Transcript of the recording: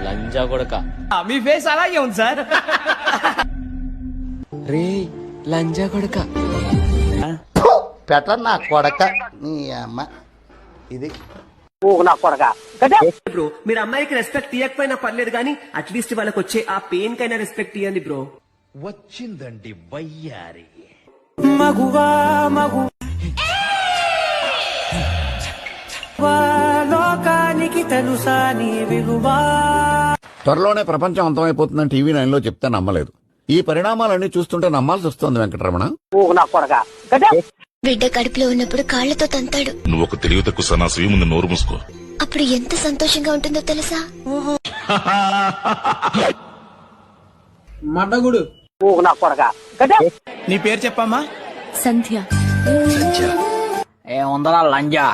లంజా కొడక. మీ ఫేస్ అలాగే ఉంది సార్. రే లంజా కొడక. పెట్ట నా కొడక నీ అమ్మ ఇది బ్రో మీరు అమ్మాయికి రెస్పెక్ట్ ఇవ్వకపోయినా పర్లేదు కానీ అట్లీస్ట్ వాళ్ళకి వచ్చే ఆ పెయిన్ కైనా రెస్పెక్ట్ ఇవ్వండి బ్రో. వచ్చిందండి వయ్యారి. మగువా మగు లోకానికి తెలుసా నీ విలువా. త్వరలోనే ప్రపంచం అంతమైపోతుందని టీవీ 9 లో చెప్తే నమ్మలేదు. ఈ పరిణామాలన్నీ చూస్తుంటే నమ్మాల్సి వస్తుంది వెంకటరమణ. బిడ్డ కడుపులో ఉన్నప్పుడు కాళ్లతో తంతాడు. నువ్వు ఒక తెలివి తక్కువ సన్నాసి, ముందు నోరు మూసుకో. అప్పుడు ఎంత సంతోషంగా ఉంటుందో తెలుసా? మడ్డగుడు. నీ పేరు చెప్పమ్మా. సంధ్య. ఏముందరా లంజా.